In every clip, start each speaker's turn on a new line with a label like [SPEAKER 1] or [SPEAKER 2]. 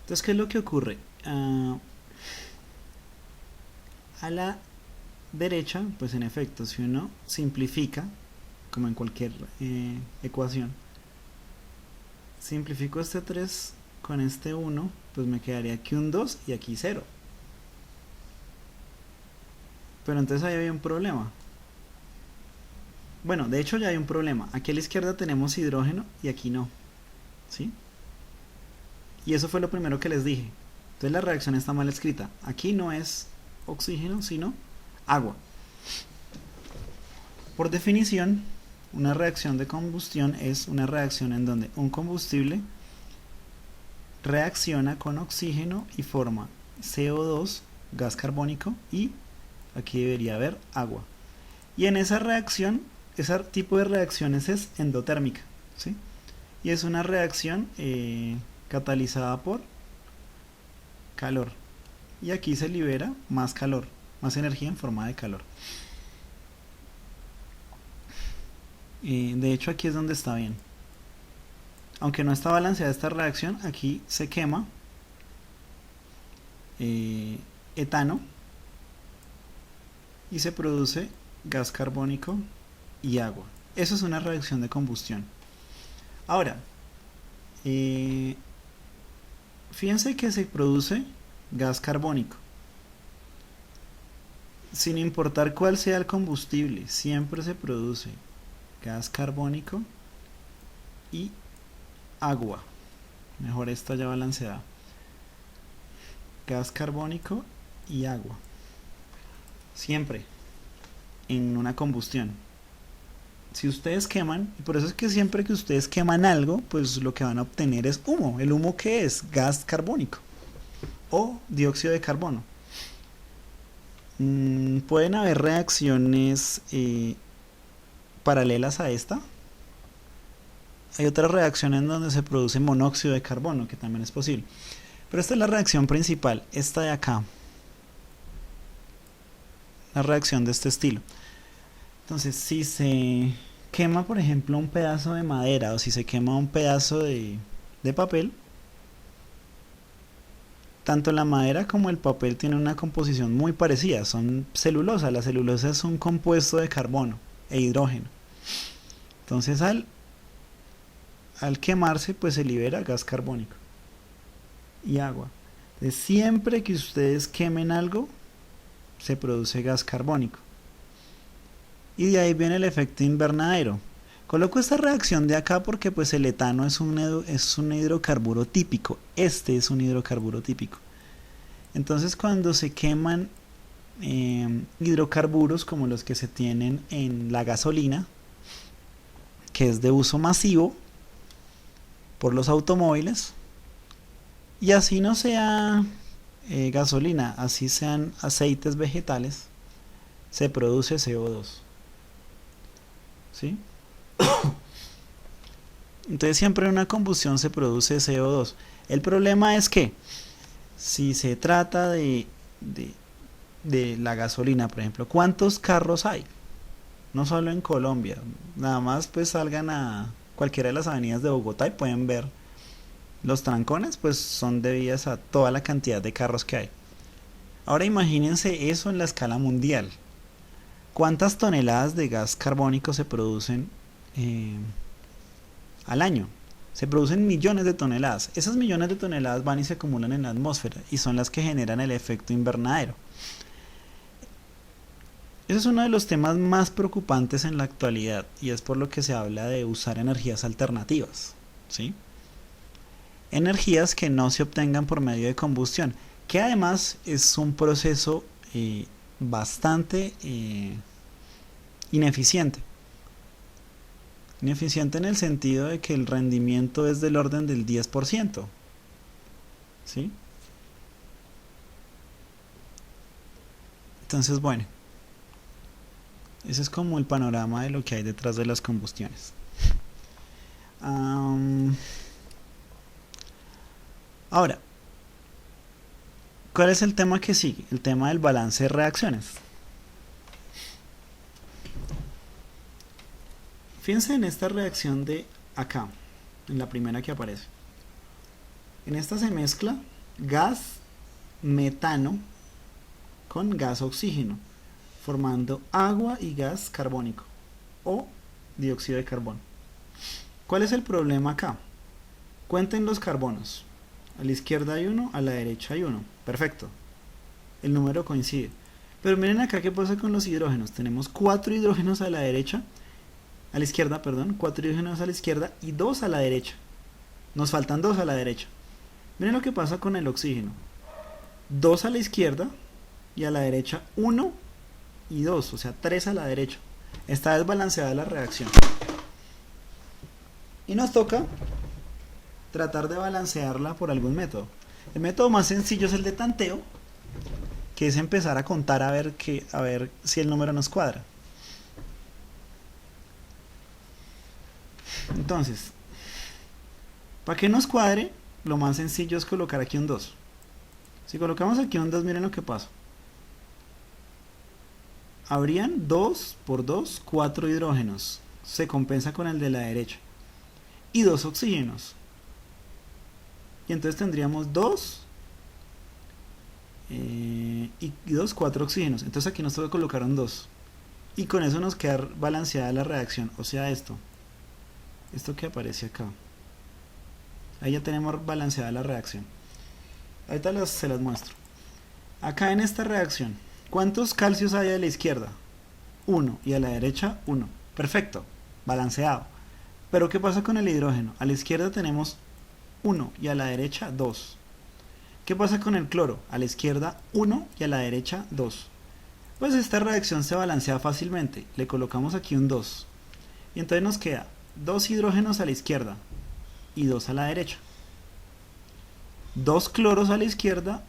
[SPEAKER 1] Entonces, ¿qué es lo que ocurre? A la derecha, pues en efecto, si uno simplifica, como en cualquier ecuación, simplifico este 3 con este 1, pues me quedaría aquí un 2 y aquí 0. Pero entonces ahí había un problema. Bueno, de hecho ya hay un problema. Aquí a la izquierda tenemos hidrógeno y aquí no. ¿Sí? Y eso fue lo primero que les dije. Entonces la reacción está mal escrita. Aquí no es oxígeno, sino agua. Por definición, una reacción de combustión es una reacción en donde un combustible reacciona con oxígeno y forma CO2, gas carbónico, y aquí debería haber agua. Y en esa reacción, ese tipo de reacciones es endotérmica, ¿sí? Y es una reacción catalizada por calor. Y aquí se libera más calor, más energía en forma de calor. De hecho, aquí es donde está bien. Aunque no está balanceada esta reacción, aquí se quema etano y se produce gas carbónico y agua. Eso es una reacción de combustión. Ahora, fíjense que se produce gas carbónico. Sin importar cuál sea el combustible, siempre se produce gas carbónico y agua. Mejor esta ya balanceada. Gas carbónico y agua. Siempre en una combustión. Si ustedes queman, y por eso es que siempre que ustedes queman algo, pues lo que van a obtener es humo. ¿El humo qué es? Gas carbónico o dióxido de carbono. Pueden haber reacciones paralelas a esta. Hay otras reacciones en donde se produce monóxido de carbono, que también es posible. Pero esta es la reacción principal, esta de acá. La reacción de este estilo. Entonces, si se quema, por ejemplo, un pedazo de madera o si se quema un pedazo de papel, tanto la madera como el papel tienen una composición muy parecida, son celulosa. La celulosa es un compuesto de carbono e hidrógeno. Entonces, al quemarse, pues se libera gas carbónico y agua. Entonces, siempre que ustedes quemen algo, se produce gas carbónico. Y de ahí viene el efecto invernadero. Coloco esta reacción de acá porque pues el etano es un hidrocarburo típico. Este es un hidrocarburo típico. Entonces cuando se queman hidrocarburos como los que se tienen en la gasolina, que es de uso masivo por los automóviles, y así no sea gasolina, así sean aceites vegetales, se produce CO2. ¿Sí? Entonces siempre en una combustión se produce CO2. El problema es que si se trata de la gasolina, por ejemplo, ¿cuántos carros hay? No solo en Colombia, nada más pues salgan a cualquiera de las avenidas de Bogotá y pueden ver los trancones, pues son debidas a toda la cantidad de carros que hay. Ahora imagínense eso en la escala mundial. ¿Cuántas toneladas de gas carbónico se producen eh, al año? Se producen millones de toneladas. Esas millones de toneladas van y se acumulan en la atmósfera y son las que generan el efecto invernadero. Ese es uno de los temas más preocupantes en la actualidad y es por lo que se habla de usar energías alternativas, ¿sí? Energías que no se obtengan por medio de combustión, que además es un proceso bastante ineficiente. Ineficiente en el sentido de que el rendimiento es del orden del 10%. ¿Sí? Entonces, bueno, ese es como el panorama de lo que hay detrás de las combustiones. Ahora, ¿cuál es el tema que sigue? El tema del balance de reacciones. Fíjense en esta reacción de acá, en la primera que aparece. En esta se mezcla gas metano con gas oxígeno, formando agua y gas carbónico o dióxido de carbono. ¿Cuál es el problema acá? Cuenten los carbonos. A la izquierda hay uno, a la derecha hay uno. Perfecto. El número coincide. Pero miren acá qué pasa con los hidrógenos. Tenemos 4 hidrógenos a la derecha, a la izquierda, perdón, 4 hidrógenos a la izquierda y 2 a la derecha. Nos faltan 2 a la derecha. Miren lo que pasa con el oxígeno. 2 a la izquierda y a la derecha 1 y 2, o sea 3 a la derecha. Está desbalanceada la reacción. Y nos toca tratar de balancearla por algún método. El método más sencillo es el de tanteo, que es empezar a contar a ver si el número nos cuadra. Entonces, para que nos cuadre, lo más sencillo es colocar aquí un 2. Si colocamos aquí un 2, miren lo que pasa. Habrían 2 por 2, 4 hidrógenos. Se compensa con el de la derecha. Y 2 oxígenos. Y entonces tendríamos 2 y 2, 4 oxígenos. Entonces aquí nos toca colocar un 2. Y con eso nos queda balanceada la reacción. O sea, esto que aparece acá. Ahí ya tenemos balanceada la reacción. Ahorita se las muestro. Acá en esta reacción, ¿cuántos calcios hay a la izquierda? 1 y a la derecha 1. Perfecto, balanceado. Pero ¿qué pasa con el hidrógeno? A la izquierda tenemos 1 y a la derecha 2. ¿Qué pasa con el cloro? A la izquierda 1 y a la derecha 2. Pues esta reacción se balancea fácilmente. Le colocamos aquí un 2. Y entonces nos queda 2 hidrógenos a la izquierda y 2 a la derecha. 2 cloros a la izquierda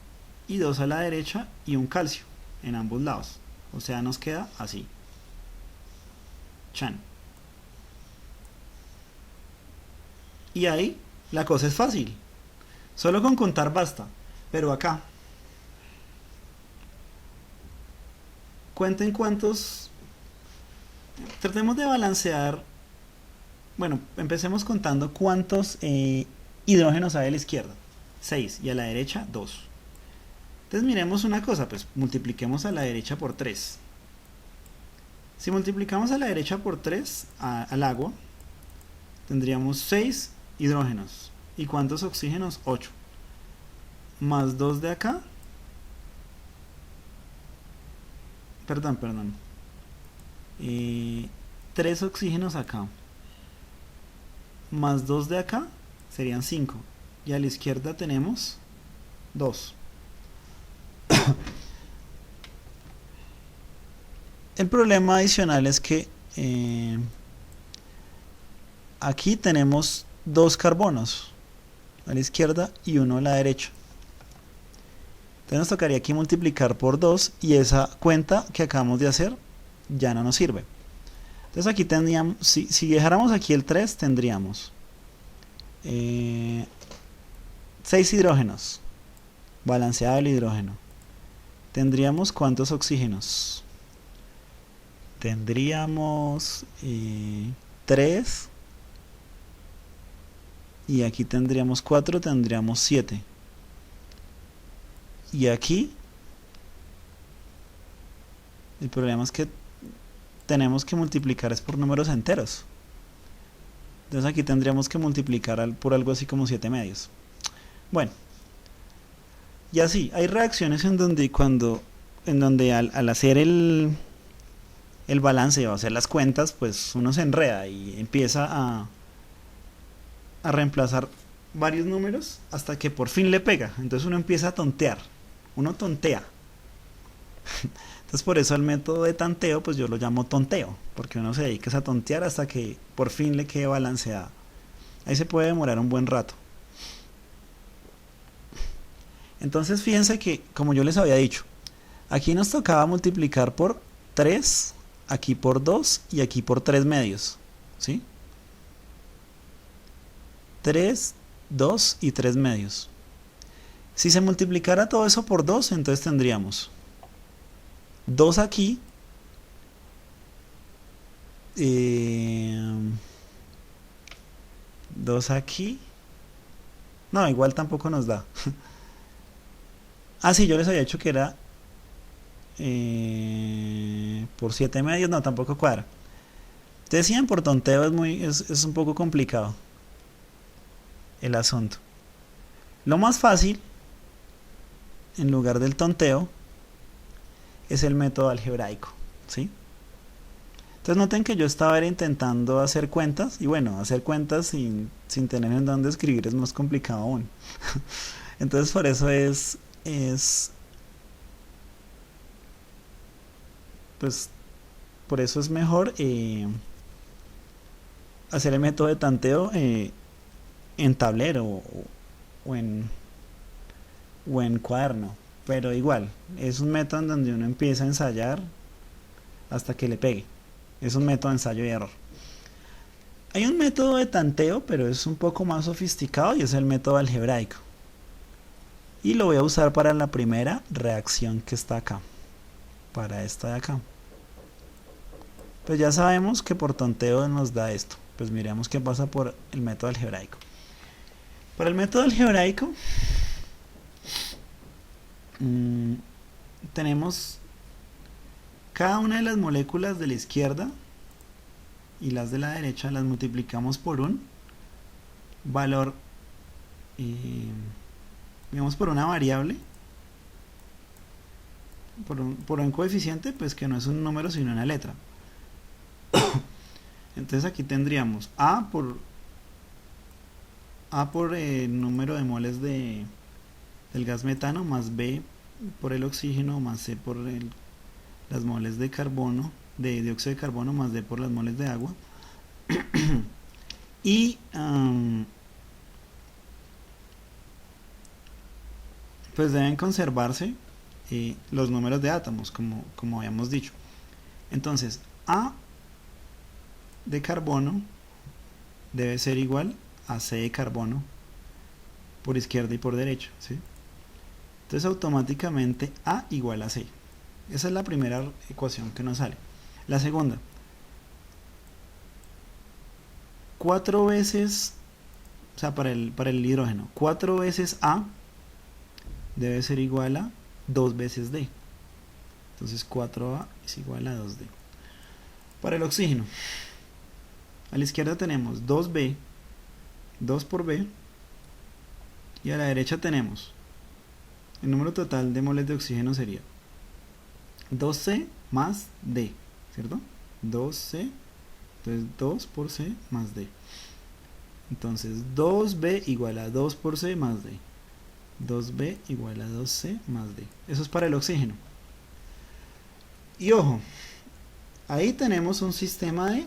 [SPEAKER 1] y 2 a la derecha y un calcio en ambos lados. O sea, nos queda así. Chan. Y ahí la cosa es fácil. Solo con contar basta. Pero acá, cuenten cuántos. Tratemos de balancear. Bueno, empecemos contando cuántos hidrógenos hay a la izquierda. 6 y a la derecha 2. Entonces miremos una cosa, pues multipliquemos a la derecha por 3. Si multiplicamos a la derecha por 3 al agua, tendríamos 6 hidrógenos. ¿Y cuántos oxígenos? 8. Más 2 de acá. Perdón. 3 oxígenos acá. Más 2 de acá serían 5. Y a la izquierda tenemos 2. El problema adicional es que aquí tenemos 2 carbonos a la izquierda y 1 a la derecha. Entonces nos tocaría aquí multiplicar por 2 y esa cuenta que acabamos de hacer ya no nos sirve. Entonces aquí tendríamos, si dejáramos aquí el 3, tendríamos 6 hidrógenos, balanceado el hidrógeno. Tendríamos ¿cuántos oxígenos? Tendríamos 3 y aquí tendríamos 4, tendríamos 7. Y aquí el problema es que tenemos que multiplicar es por números enteros. Entonces aquí tendríamos que multiplicar por algo así como 7 medios. Bueno, y así, hay reacciones en donde al hacer el balance o hacer las cuentas, pues uno se enreda y empieza a reemplazar varios números hasta que por fin le pega. Entonces uno empieza a tontear. Uno tontea. Entonces por eso el método de tanteo, pues yo lo llamo tonteo, porque uno se dedica a tontear hasta que por fin le quede balanceada. Ahí se puede demorar un buen rato. Entonces fíjense que, como yo les había dicho, aquí nos tocaba multiplicar por 3, aquí por 2 y aquí por 3 medios, ¿sí? 3, 2 y 3 medios. Si se multiplicara todo eso por 2, entonces tendríamos 2 aquí, 2 aquí No, igual tampoco nos da. Ah, sí, yo les había dicho que era por 7 medios, no, tampoco cuadra. Decían por tonteo es un poco complicado el asunto. Lo más fácil, en lugar del tonteo, es el método algebraico, ¿sí? Entonces noten que yo estaba intentando hacer cuentas, y bueno, hacer cuentas sin tener en dónde escribir es más complicado aún. Entonces por eso pues, por eso es mejor hacer el método de tanteo en tablero o en, o en cuaderno. Pero igual, es un método en donde uno empieza a ensayar hasta que le pegue. Es un método de ensayo y error. Hay un método de tanteo, pero es un poco más sofisticado y es el método algebraico. Y lo voy a usar para la primera reacción que está acá. Para esta de acá. Pues ya sabemos que por tanteo nos da esto. Pues miremos qué pasa por el método algebraico. Para el método algebraico tenemos cada una de las moléculas de la izquierda y las de la derecha las multiplicamos por un valor, digamos por una variable, por un coeficiente, pues que no es un número sino una letra. Entonces aquí tendríamos A por el número de moles del gas metano, más B por el oxígeno, más C por las moles de carbono, de dióxido de carbono, más D por las moles de agua. Y pues deben conservarse los números de átomos, como habíamos dicho. Entonces A de carbono debe ser igual a C de carbono por izquierda y por derecha, ¿sí? Entonces automáticamente A igual a C. Esa es la primera ecuación que nos sale. La segunda, 4 veces, o sea, para el hidrógeno, 4 veces A debe ser igual a 2 veces D. Entonces 4A es igual a 2D. Para el oxígeno, a la izquierda tenemos 2B, 2 por B, y a la derecha tenemos el número total de moles de oxígeno sería 2C más D, ¿cierto? 2C, entonces 2 por C más D. Entonces 2B igual a 2 por C más D. 2B igual a 2C más D. Eso es para el oxígeno. Y ojo, ahí tenemos un sistema de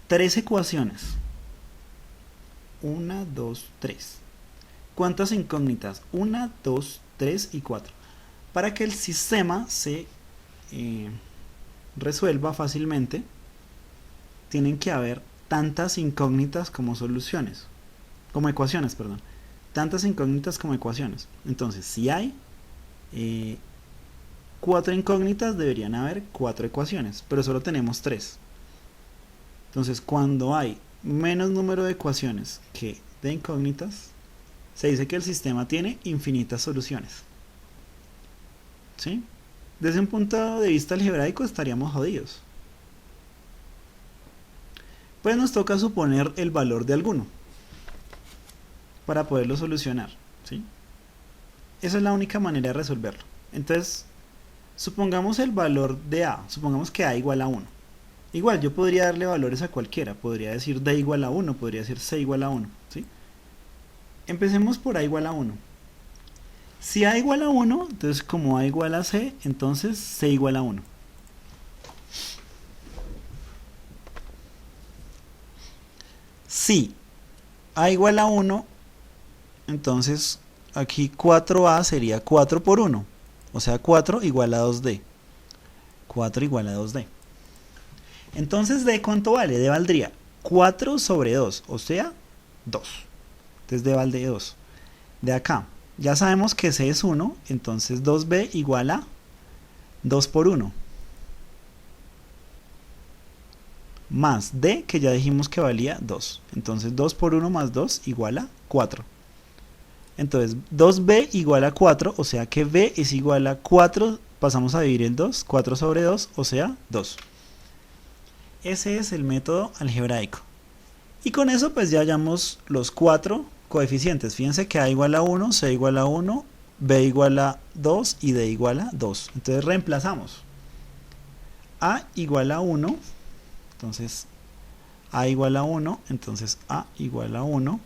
[SPEAKER 1] 3 ecuaciones. 1, 2, 3. ¿Cuántas incógnitas? 1, 2, 3 y 4. Para que el sistema se resuelva fácilmente, tienen que haber tantas incógnitas como soluciones, como ecuaciones, perdón. Tantas incógnitas como ecuaciones. Entonces, si hay 4 incógnitas, deberían haber 4 ecuaciones, pero solo tenemos 3. Entonces, cuando hay menos número de ecuaciones que de incógnitas, se dice que el sistema tiene infinitas soluciones. ¿Sí? Desde un punto de vista algebraico estaríamos jodidos. Pues nos toca suponer el valor de alguno para poderlo solucionar, ¿sí? Esa es la única manera de resolverlo. Entonces, supongamos el valor de A, supongamos que A igual a 1. Igual, yo podría darle valores a cualquiera, podría decir D igual a 1, podría decir C igual a 1, ¿sí? Empecemos por A igual a 1. Si A igual a 1, entonces como A igual a C, entonces C igual a 1. Si A igual a 1, entonces aquí 4A sería 4 por 1, o sea 4 igual a 2D. 4 igual a 2D. Entonces D, ¿cuánto vale? D valdría 4 sobre 2, o sea 2. Entonces D vale 2. De acá, ya sabemos que C es 1, entonces 2B igual a 2 por 1. Más D, que ya dijimos que valía 2. Entonces 2 por 1 más 2 igual a 4. Entonces 2b igual a 4, o sea que b es igual a 4, pasamos a dividir el 2, 4 sobre 2, o sea 2. Ese es el método algebraico. Y con eso pues ya hallamos los 4 coeficientes. Fíjense que a igual a 1, c igual a 1, b igual a 2 y d igual a 2. Entonces reemplazamos. A igual a 1, entonces a igual a 1, entonces a igual a 1.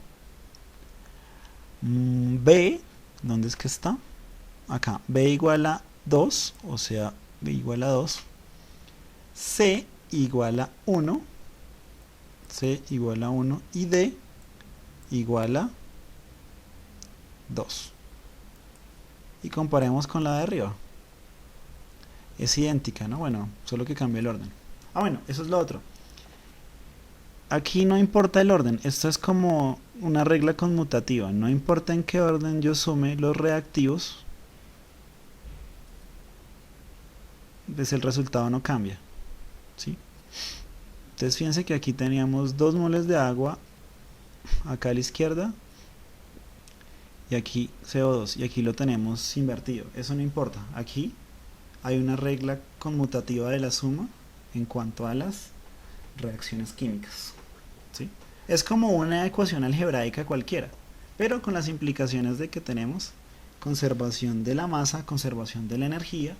[SPEAKER 1] B, ¿dónde es que está? Acá, b igual a 2, o sea, b igual a 2. C igual a 1, c igual a 1 y d igual a 2. Y comparemos con la de arriba. Es idéntica, ¿no? Bueno, solo que cambia el orden. Ah, bueno, eso es lo otro. Aquí no importa el orden, esto es como una regla conmutativa. No importa en qué orden yo sume los reactivos, pues el resultado no cambia, ¿sí? Entonces fíjense que aquí teníamos 2 moles de agua acá a la izquierda y aquí CO2, y aquí lo tenemos invertido. Eso no importa, aquí hay una regla conmutativa de la suma en cuanto a las reacciones químicas, ¿sí? Es como una ecuación algebraica cualquiera, pero con las implicaciones de que tenemos conservación de la masa, conservación de la energía,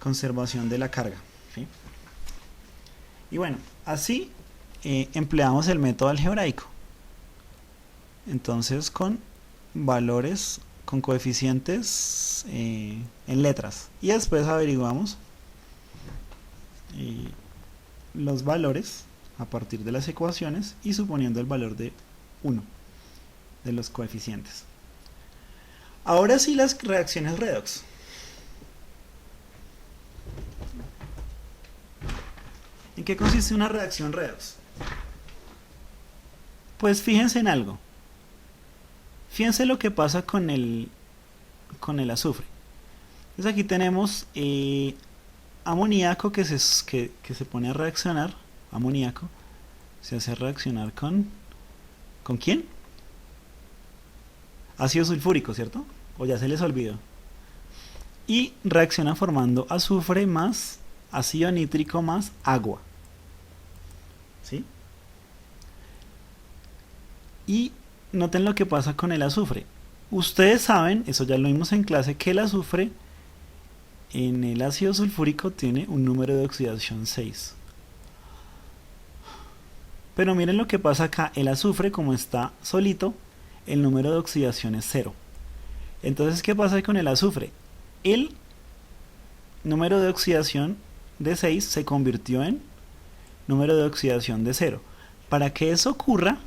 [SPEAKER 1] conservación de la carga, ¿sí? Y bueno, así empleamos el método algebraico. Entonces con valores, con coeficientes en letras. Y después averiguamos los valores a partir de las ecuaciones y suponiendo el valor de 1 de los coeficientes. Ahora sí las reacciones redox. ¿En qué consiste una reacción redox? Pues fíjense en algo. Fíjense lo que pasa con el azufre. Entonces aquí tenemos amoníaco que se pone a reaccionar. Amoníaco se hace reaccionar ¿con quién? Ácido sulfúrico, ¿cierto? O ya se les olvidó. Y reacciona formando azufre más ácido nítrico más agua, ¿sí? Y noten lo que pasa con el azufre. Ustedes saben, eso ya lo vimos en clase, que el azufre en el ácido sulfúrico tiene un número de oxidación 6. Pero miren lo que pasa acá, el azufre como está solito, el número de oxidación es 0. Entonces, ¿qué pasa con el azufre? El número de oxidación de 6 se convirtió en número de oxidación de 0. Para que eso ocurra,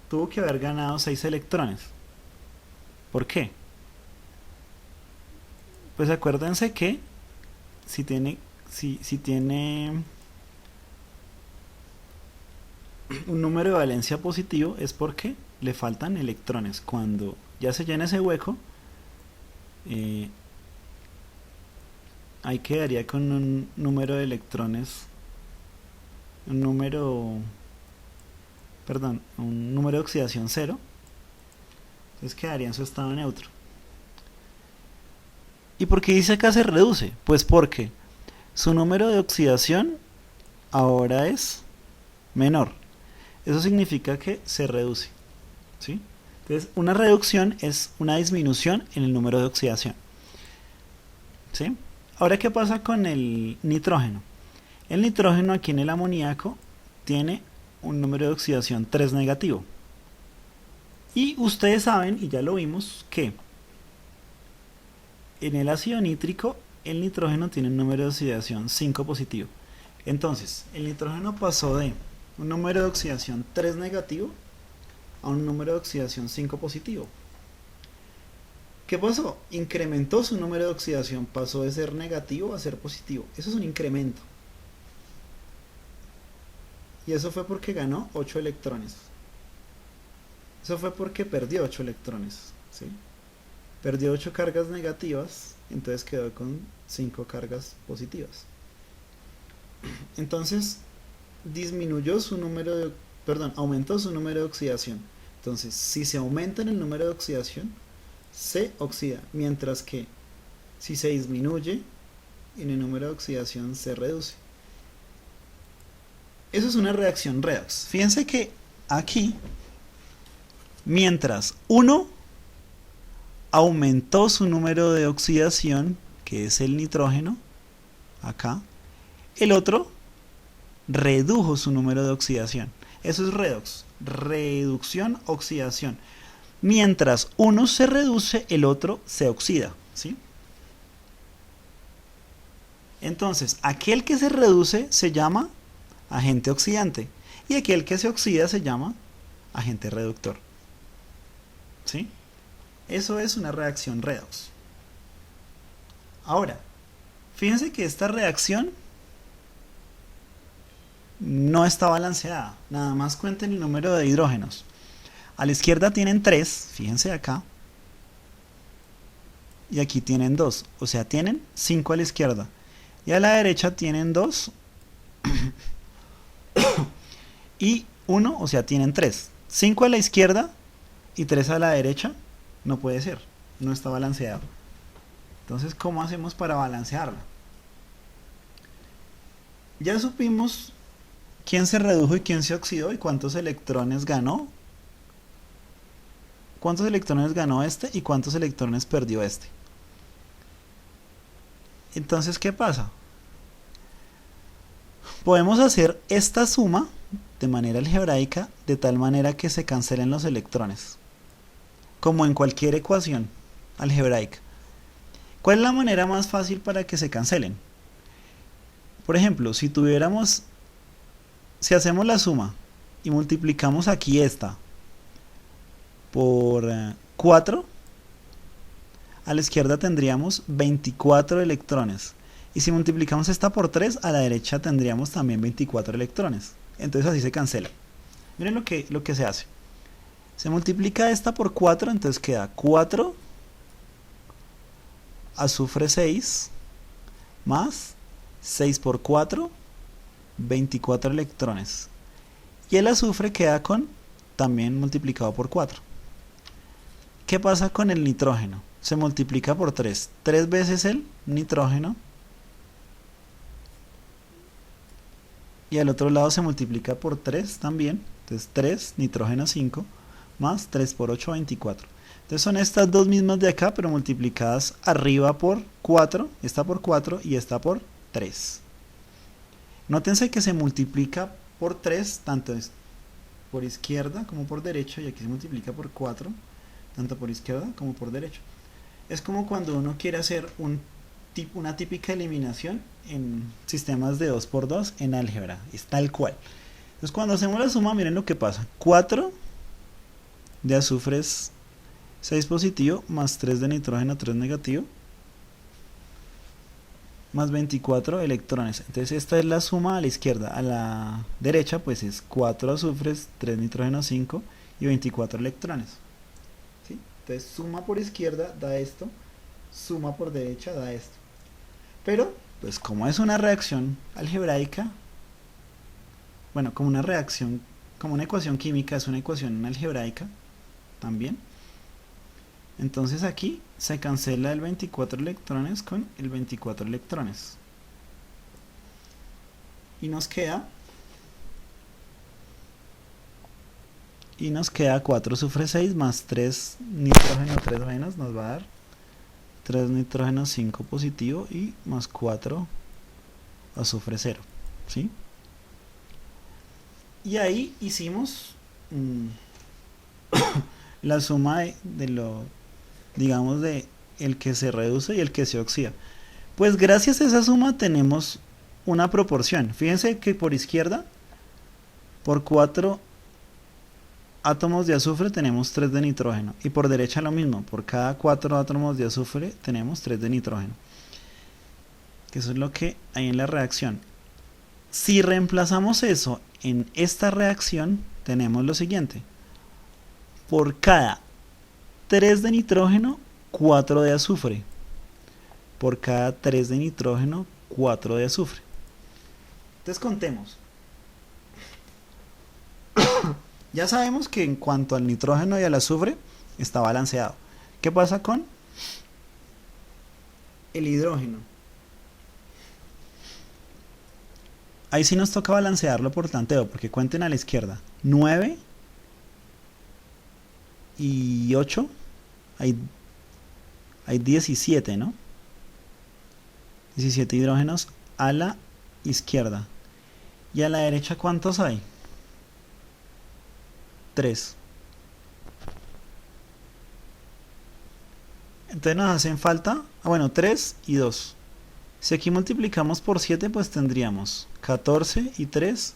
[SPEAKER 1] tuvo que haber ganado 6 electrones. ¿Por qué? Pues acuérdense que si tiene un número de valencia positivo es porque le faltan electrones. Cuando ya se llena ese hueco, ahí quedaría con un número de electrones, un número de oxidación 0. Entonces quedaría en su estado neutro. ¿Y por qué dice acá se reduce? Pues porque su número de oxidación ahora es menor. Eso significa que se reduce, ¿sí? Entonces una reducción es una disminución en el número de oxidación, ¿sí? Ahora, ¿qué pasa con el nitrógeno? El nitrógeno aquí en el amoníaco tiene un número de oxidación 3 negativo. Y ustedes saben, y ya lo vimos, que en el ácido nítrico el nitrógeno tiene un número de oxidación 5 positivo. Entonces, el nitrógeno pasó de un número de oxidación 3 negativo a un número de oxidación 5 positivo. ¿Qué pasó? Incrementó su número de oxidación, pasó de ser negativo a ser positivo. Eso es un incremento. Y eso fue porque ganó 8 electrones. Eso fue porque perdió 8 electrones, ¿sí? Perdió 8 cargas negativas, entonces quedó con 5 cargas positivas. Entonces, disminuyó su número de, perdón, aumentó su número de oxidación. Entonces, si se aumenta en el número de oxidación, se oxida, mientras que si se disminuye en el número de oxidación, se reduce. Eso es una reacción redox. Fíjense que aquí, mientras uno aumentó su número de oxidación, que es el nitrógeno, acá, el otro redujo su número de oxidación. Eso es redox, reducción, oxidación. Mientras uno se reduce, el otro se oxida, ¿sí? Entonces, aquel que se reduce se llama agente oxidante y aquel que se oxida se llama agente reductor, ¿sí? Eso es una reacción redox. Ahora, fíjense que esta reacción no está balanceada. Nada más cuenten el número de hidrógenos. A la izquierda tienen 3, fíjense acá. Y aquí tienen 2, o sea, tienen 5 a la izquierda. Y a la derecha tienen 2 y 1, o sea, tienen 3. 5 a la izquierda y 3 a la derecha. No puede ser, no está balanceado. Entonces, ¿cómo hacemos para balancearla? Ya supimos quién se redujo y quién se oxidó y cuántos electrones ganó. ¿Cuántos electrones ganó este y cuántos electrones perdió este? Entonces, ¿qué pasa? Podemos hacer esta suma de manera algebraica de tal manera que se cancelen los electrones, como en cualquier ecuación algebraica. ¿Cuál es la manera más fácil para que se cancelen? Por ejemplo, si hacemos la suma y multiplicamos aquí esta por 4, a la izquierda tendríamos 24 electrones. Y si multiplicamos esta por 3, a la derecha tendríamos también 24 electrones. Entonces así se cancela. Miren lo que se hace. Se multiplica esta por 4, entonces queda 4 azufre 6 más 6 por 4, 24 electrones. Y el azufre queda con también multiplicado por 4. ¿Qué pasa con el nitrógeno? Se multiplica por 3. 3 veces el nitrógeno. Y al otro lado se multiplica por 3 también. Entonces 3, nitrógeno 5, más 3 por 8, 24. Entonces son estas dos mismas de acá, pero multiplicadas arriba por 4. Esta por 4 y esta por 3. Nótense que se multiplica por 3, tanto por izquierda como por derecha. Y aquí se multiplica por 4, tanto por izquierda como por derecha. Es como cuando uno quiere hacer una típica eliminación en sistemas de 2×2 en álgebra. Es tal cual. Entonces cuando hacemos la suma, miren lo que pasa. 4 de azufres 6 positivo más 3 de nitrógeno 3 negativo más 24 electrones. Entonces esta es la suma a la izquierda. A la derecha pues es 4 azufres, 3 nitrógeno 5 y 24 electrones. ¿Sí? Entonces suma por izquierda da esto, suma por derecha da esto. Pero pues como es una reacción algebraica, bueno, como una reacción, como una ecuación química es una ecuación algebraica también. Entonces aquí se cancela el 24 electrones con el 24 electrones. Y nos queda 4 azufre 6 más 3 nitrógeno 3 menos, nos va a dar 3 nitrógeno 5 positivo y más 4 azufre 0, ¿sí? Y ahí hicimos la suma de lo, digamos, de el que se reduce y el que se oxida. Pues gracias a esa suma tenemos una proporción. Fíjense que por izquierda, por 4 átomos de azufre tenemos 3 de nitrógeno. Y por derecha lo mismo, por cada 4 átomos de azufre tenemos 3 de nitrógeno. Que eso es lo que hay en la reacción. Si reemplazamos eso en esta reacción, tenemos lo siguiente. Por cada 3 de nitrógeno, 4 de azufre. Por cada 3 de nitrógeno, 4 de azufre. Entonces contemos. Ya sabemos que en cuanto al nitrógeno y al azufre está balanceado. ¿Qué pasa con el hidrógeno? Ahí sí nos toca balancearlo por tanteo, porque cuenten a la izquierda. 9 y 8. Hay 17, ¿no? 17 hidrógenos a la izquierda. ¿Y a la derecha cuántos hay? 3. Entonces nos hacen falta, bueno, 3 y 2. Si aquí multiplicamos por 7, pues tendríamos 14 y 3,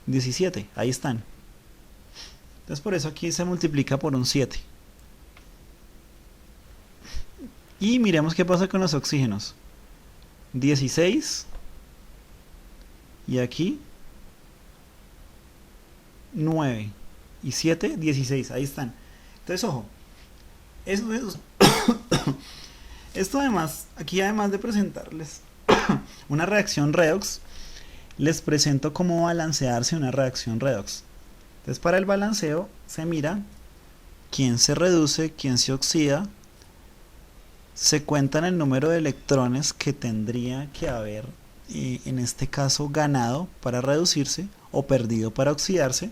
[SPEAKER 1] 17. Ahí están. Entonces por eso aquí se multiplica por un 7. Y miremos qué pasa con los oxígenos. 16. Y aquí 9. Y 7, 16. Ahí están. Entonces, ojo. Esto además, aquí además de presentarles una reacción redox, les presento cómo balancearse una reacción redox. Entonces para el balanceo se mira quién se reduce, quién se oxida, se cuentan el número de electrones que tendría que haber, en este caso ganado para reducirse o perdido para oxidarse.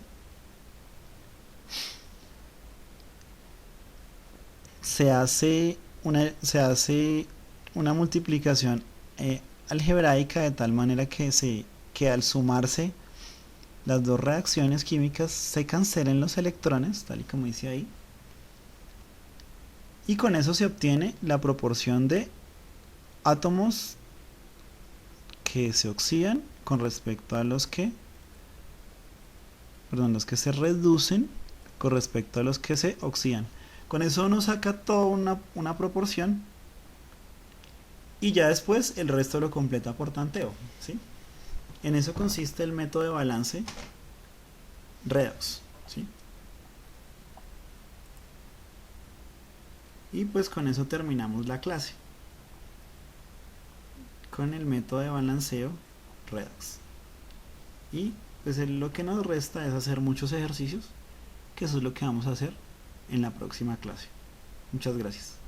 [SPEAKER 1] Se hace una multiplicación algebraica de tal manera que al sumarse las dos reacciones químicas se cancelen los electrones, tal y como dice ahí, y con eso se obtiene la proporción de átomos que se oxidan con respecto a los que se reducen con respecto a los que se oxidan. Con eso uno saca toda una proporción y ya después el resto lo completa por tanteo, ¿sí? En eso consiste el método de balance redox, ¿sí? Y pues con eso terminamos la clase, con el método de balanceo redox. Y pues lo que nos resta es hacer muchos ejercicios, que eso es lo que vamos a hacer en la próxima clase. Muchas gracias.